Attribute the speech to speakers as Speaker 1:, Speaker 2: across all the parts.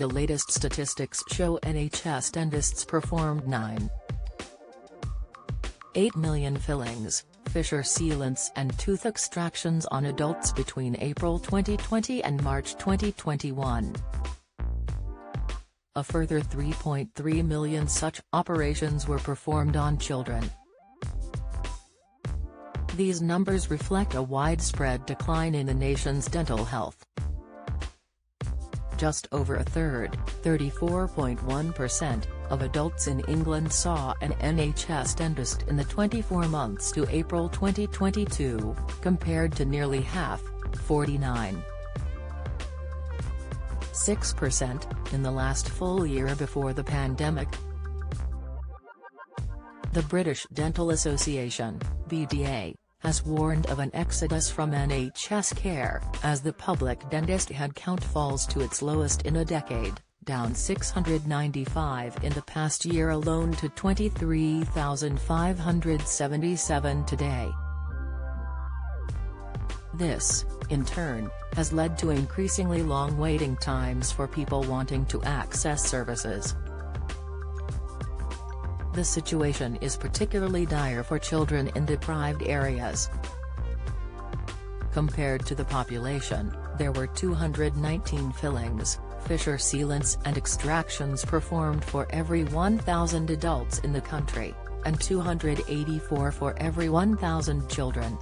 Speaker 1: The latest statistics show NHS dentists performed 9.8 million fillings, fissure sealants and tooth extractions on adults between April 2020 and March 2021. A further 3.3 million such operations were performed on children. These numbers reflect a widespread decline in the nation's dental health. Just over a third, 34.1%, of adults in England saw an NHS dentist in the 24 months to April 2022, compared to nearly half, 49.6%, in the last full year before the pandemic. The British Dental Association, BDA, has warned of an exodus from NHS care, as the public dentist headcount falls to its lowest in a decade, down 695 in the past year alone to 23,577 today. This, in turn, has led to increasingly long waiting times for people wanting to access services. The situation is particularly dire for children in deprived areas. Compared to the population, there were 219 fillings, fissure sealants and extractions performed for every 1,000 adults in the country, and 284 for every 1,000 children.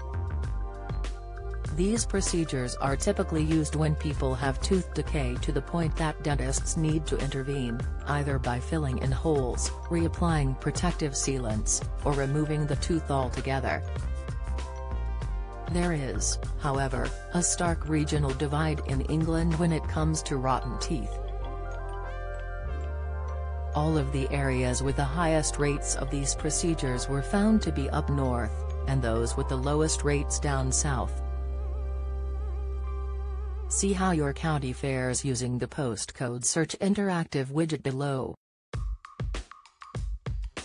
Speaker 1: These procedures are typically used when people have tooth decay to the point that dentists need to intervene, either by filling in holes, reapplying protective sealants, or removing the tooth altogether. There is, however, a stark regional divide in England when it comes to rotten teeth. All of the areas with the highest rates of these procedures were found to be up north, and those with the lowest rates down south. See how your county fares using the postcode search interactive widget below.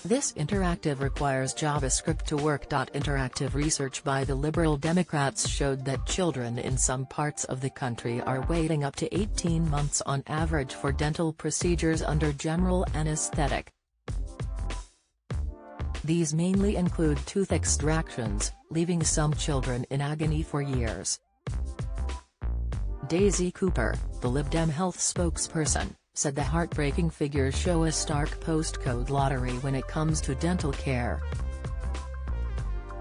Speaker 1: This interactive requires JavaScript to work. Interactive research by the Liberal Democrats showed that children in some parts of the country are waiting up to 18 months on average for dental procedures under general anesthetic. These mainly include tooth extractions, leaving some children in agony for years. Daisy Cooper, the Lib Dem health spokesperson, said the heartbreaking figures show a stark postcode lottery when it comes to dental care.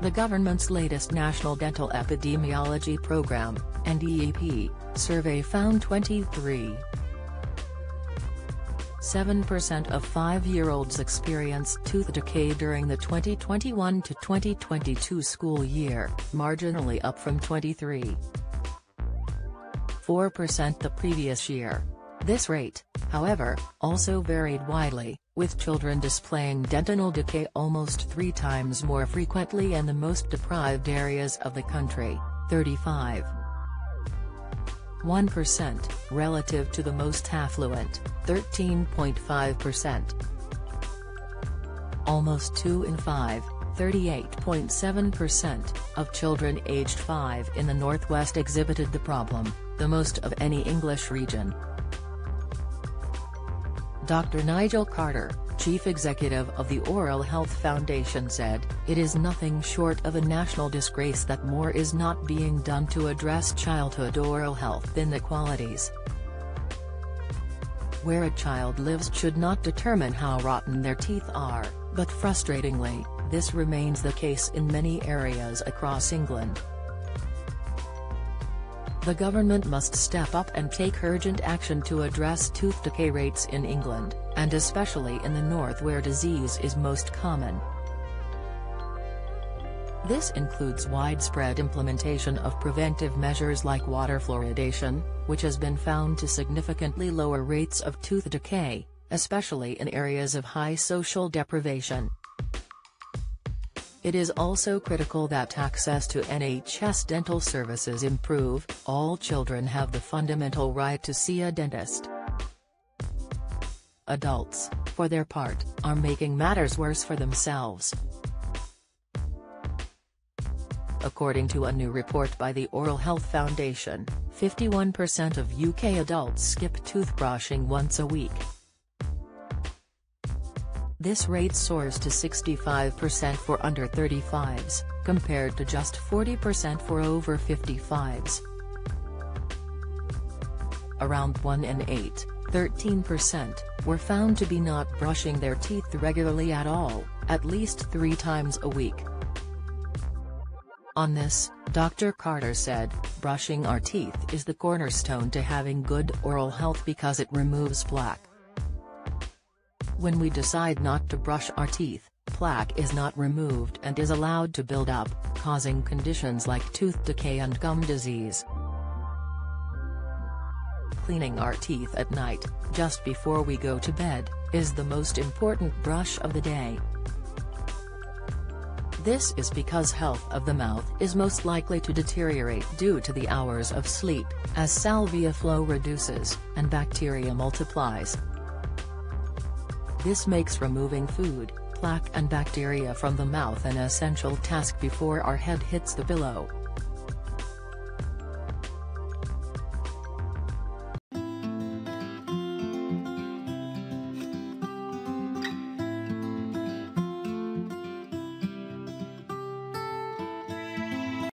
Speaker 1: The government's latest National Dental Epidemiology Program, NDEP, survey found 23.7% of 5-year-olds experienced tooth decay during the 2021 to 2022 school year, marginally up from 23.4% the previous year. This rate, however, also varied widely, with children displaying dental decay almost 3 times more frequently in the most deprived areas of the country, 35.1%, relative to the most affluent, 13.5%. Almost 2 in 5, 38.7%, of children aged 5 in the Northwest exhibited the problem, the most of any English region. Dr. Nigel Carter, chief executive of the Oral Health Foundation, said, "It is nothing short of a national disgrace that more is not being done to address childhood oral health inequalities. Where a child lives should not determine how rotten their teeth are, but frustratingly, this remains the case in many areas across England. The government must step up and take urgent action to address tooth decay rates in England, and especially in the north where disease is most common. This includes widespread implementation of preventive measures like water fluoridation, which has been found to significantly lower rates of tooth decay, especially in areas of high social deprivation. It is also critical that access to NHS dental services improve. All children have the fundamental right to see a dentist. Adults, for their part, are making matters worse for themselves." According to a new report by the Oral Health Foundation, 51% of UK adults skip toothbrushing once a week. This rate soars to 65% for under 35s, compared to just 40% for over 55s. Around 1 in 8, 13%, were found to be not brushing their teeth regularly at all, at least 3 times a week. On this, Dr. Carter said, "Brushing our teeth is the cornerstone to having good oral health because it removes plaque. When we decide not to brush our teeth, plaque is not removed and is allowed to build up, causing conditions like tooth decay and gum disease." Cleaning our teeth at night, just before we go to bed, is the most important brush of the day. This is because health of the mouth is most likely to deteriorate due to the hours of sleep, as salvia flow reduces, and bacteria multiplies. This makes removing food, plaque and bacteria from the mouth an essential task before our head hits the pillow.